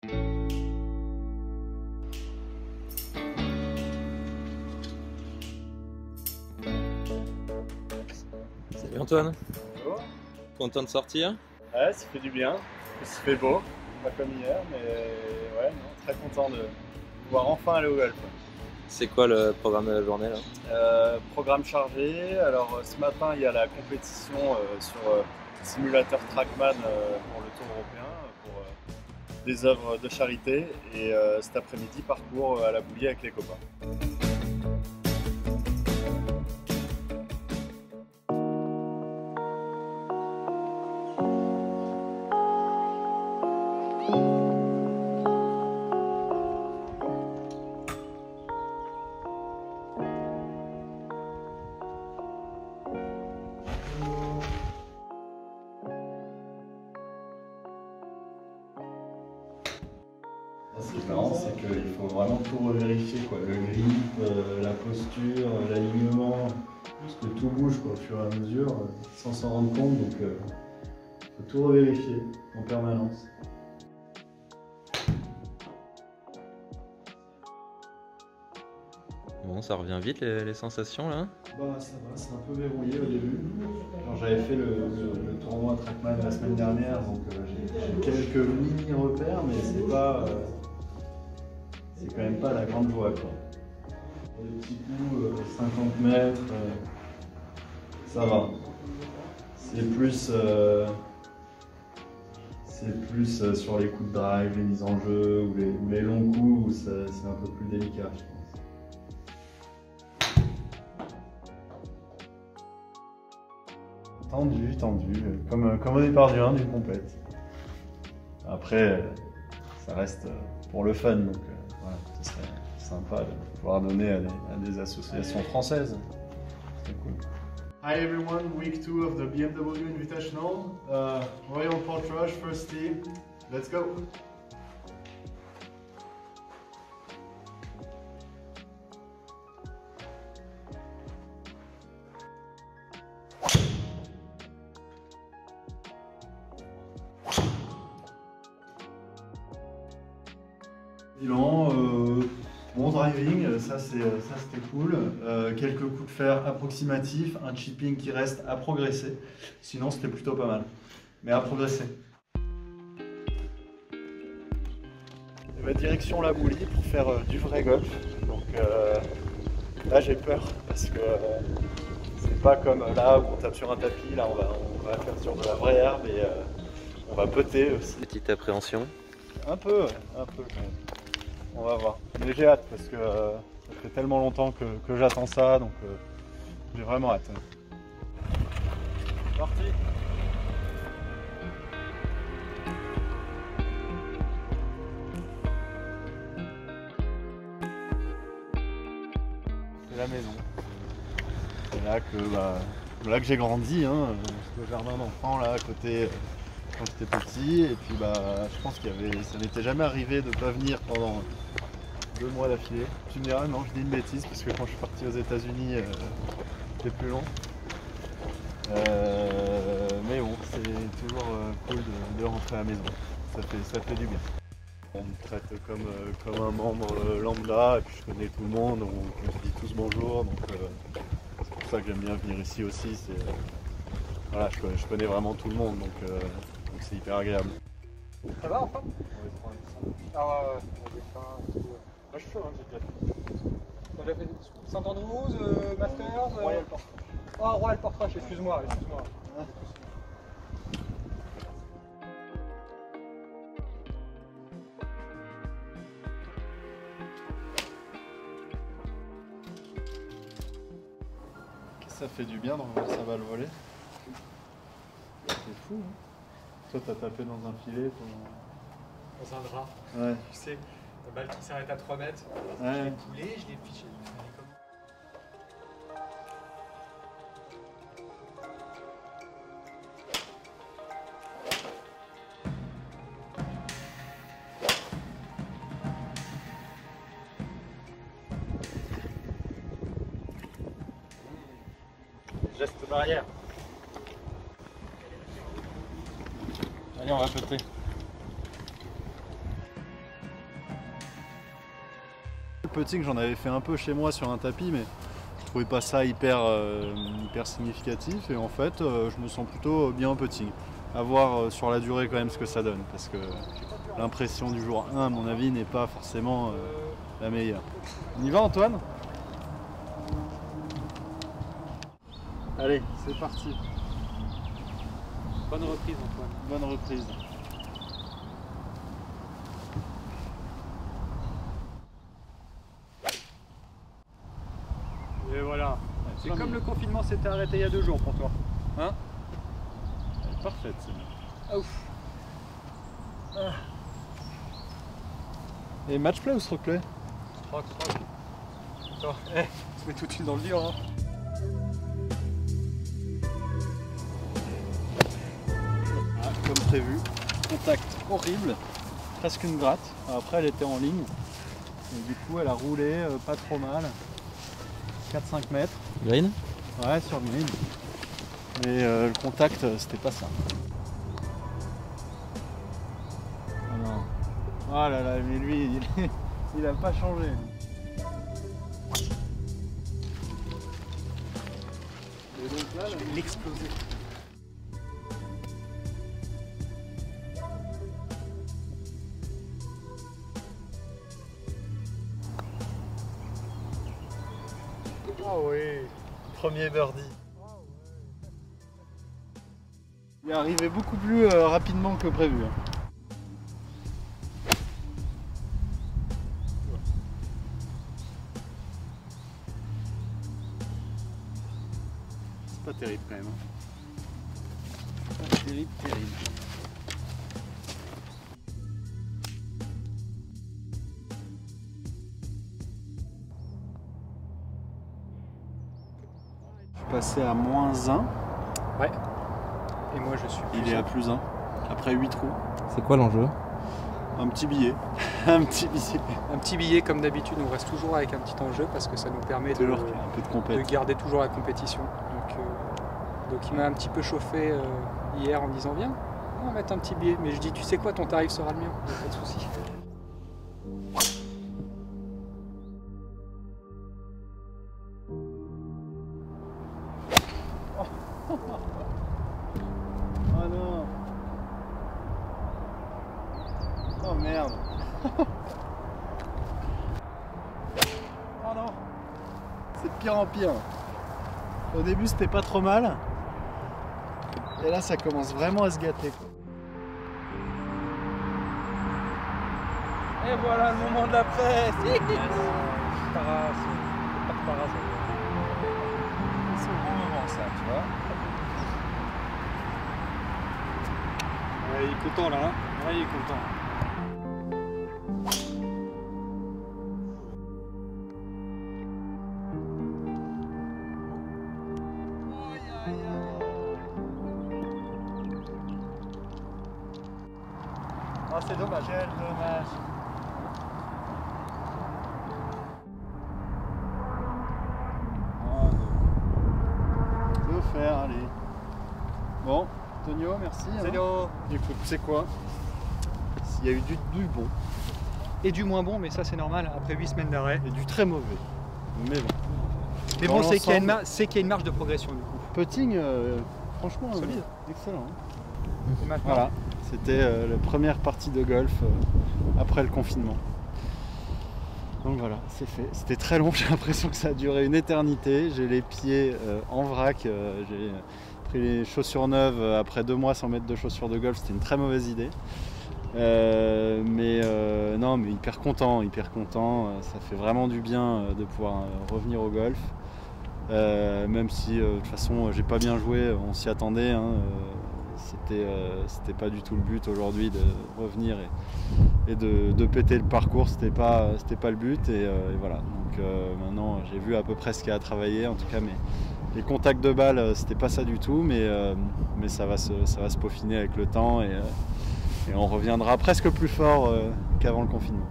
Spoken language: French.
Salut Antoine, Bonjour. content de sortir? Ouais, ça fait du bien. Il fait beau, pas comme hier, mais ouais, non, très content de pouvoir enfin aller au golf. C'est quoi le programme de la journée là? Programme chargé. Alors ce matin, il y a la compétition sur simulateur Trackman pour le Tour européen, pour des œuvres de charité. Et cet après-midi, parcours à la Bouillie avec les copains. Ce qui est marrant, c'est qu'il faut vraiment tout revérifier, quoi. Le grip, la posture, l'alignement, parce que tout bouge quoi, au fur et à mesure, sans s'en rendre compte, donc il faut tout revérifier en permanence. Bon, ça revient vite les sensations là? Bah ça va, c'est un peu verrouillé au début. J'avais fait le tournoi Trackman la semaine dernière, donc j'ai quelques mini repères, mais c'est quand même pas la grande joie quoi. Pour des petits coups, 50 mètres, ça va. C'est plus sur les coups de drive, les mises en jeu ou les longs coups où c'est un peu plus délicat, je pense. Tendu, comme au départ d'une compète. Après, ça reste pour le fun, donc voilà, ce serait sympa de pouvoir donner à des associations françaises. C'est cool. Hi everyone, week 2 of the BMW Invitational. Royal Portrush, first tee. Let's go! Bilan, bon driving, ça c'était cool. Quelques coups de fer approximatifs, un chipping qui reste à progresser. Sinon c'était plutôt pas mal, mais à progresser. Et bah, direction la Bouillie pour faire du vrai golf. Donc là j'ai peur parce que c'est pas comme là où on tape sur un tapis. Là on va faire sur de la vraie herbe et on va putter aussi. Petite appréhension? Un peu quand même. On va voir. Mais j'ai hâte parce que ça fait tellement longtemps que j'attends ça, donc j'ai vraiment hâte. C'est parti. C'est la maison. C'est là que j'ai grandi, hein, le jardin d'enfants là à côté quand j'étais petit, et puis je pense ça n'était jamais arrivé de ne pas venir pendant 2 mois d'affilée. Tu me diras, non, je dis une bêtise parce que quand je suis parti aux États-Unis, c'était plus long. Mais bon, c'est toujours cool de rentrer à la maison. Ça fait du bien. On me traite comme un membre lambda, et puis je connais tout le monde, on se dit tous bonjour, donc c'est pour ça que j'aime bien venir ici aussi. Voilà, je connais vraiment tout le monde, donc c'est hyper agréable. Ça va enfin? Ah ouais, moi je suis chaud, hein, j'ai déjà fait Saint-Andrews, Masters, Royal Portrush. Ah, Royal Portrush, excuse-moi. Ça fait du bien de revoir sa balle voler. C'est fou, hein. Toi t'as tapé dans un filet Dans un drap. Ouais. Tu sais, la balle qui s'arrête à 3 mètres. Ouais. Je l'ai coulé, je l'ai fiché. Geste barrière. Allez, on va péter. putting, j'en avais fait un peu chez moi sur un tapis, mais je trouvais pas ça hyper significatif. Et en fait, je me sens plutôt bien au putting. À voir sur la durée quand même ce que ça donne, parce que l'impression du jour 1, à mon avis, n'est pas forcément la meilleure. On y va, Antoine? Allez, c'est parti. Bonne reprise, Antoine. Bonne reprise. Et voilà. C'est comme le confinement s'était arrêté il y a 2 jours pour toi. Hein? Elle est parfaite, celle-là. Ah ouf. Ah. Et match play ou stroke play? Stroke. Attends, tu mets tout de suite dans le dur. Hein. Ah, comme prévu, contact horrible, presque une gratte. Après elle était en ligne, et du coup elle a roulé pas trop mal, 4-5 mètres. Green? Ouais, sur green. Mais le contact c'était pas ça. Ah non. Oh là là, mais lui il a pas changé. Et donc là, je vais l'exploser. Ah oui, premier birdie. Il est arrivé beaucoup plus rapidement que prévu. C'est pas terrible quand même. Pas terrible. Passé à -1. Ouais. Et moi je suis. Il est à +1. Après 8 trous. C'est quoi l'enjeu? Un petit billet. Un petit billet. Un petit billet comme d'habitude, on reste toujours avec un petit enjeu parce que ça nous permet un peu de compète. de garder toujours la compétition. Donc il m'a un petit peu chauffé hier en me disant viens, on va mettre un petit billet. Mais je dis tu sais quoi, ton tarif sera le mien, pas de souci. Oh non. Oh merde. Oh non. C'est de pire en pire. Au début c'était pas trop mal. Et là ça commence vraiment à se gâter quoi. Et voilà le moment de la presse. Pas de para, C'est le bon moment ça, tu vois. ouais, il est content là, hein. Ouais, il est content. Ah c'est dommage. Quel dommage. Faire, allez. Bon, Tonio, merci. Salut. Écoute, tu sais quoi? Il y a eu du bon. Et du moins bon, mais ça c'est normal, après 8 semaines d'arrêt. Et du très mauvais. Mais bon. Mais Dans bon, c'est qu'il y, l'ensemble, y a une marge de progression du coup. Putting, franchement, solide. Excellent. Et maintenant, Voilà, c'était la première partie de golf après le confinement. Donc voilà, c'est fait. C'était très long, j'ai l'impression que ça a duré une éternité. J'ai les pieds en vrac, j'ai pris les chaussures neuves après 2 mois sans mettre de chaussures de golf, c'était une très mauvaise idée. Non, mais hyper content, ça fait vraiment du bien de pouvoir revenir au golf. Même si de toute façon j'ai pas bien joué, on s'y attendait. Hein, c'était pas du tout le but aujourd'hui de revenir et de péter le parcours, c'était pas le but et voilà. Donc maintenant j'ai vu à peu près ce qu'il y a à travailler, en tout cas les contacts de balle c'était pas ça du tout, mais ça va se peaufiner avec le temps et on reviendra presque plus fort qu'avant le confinement.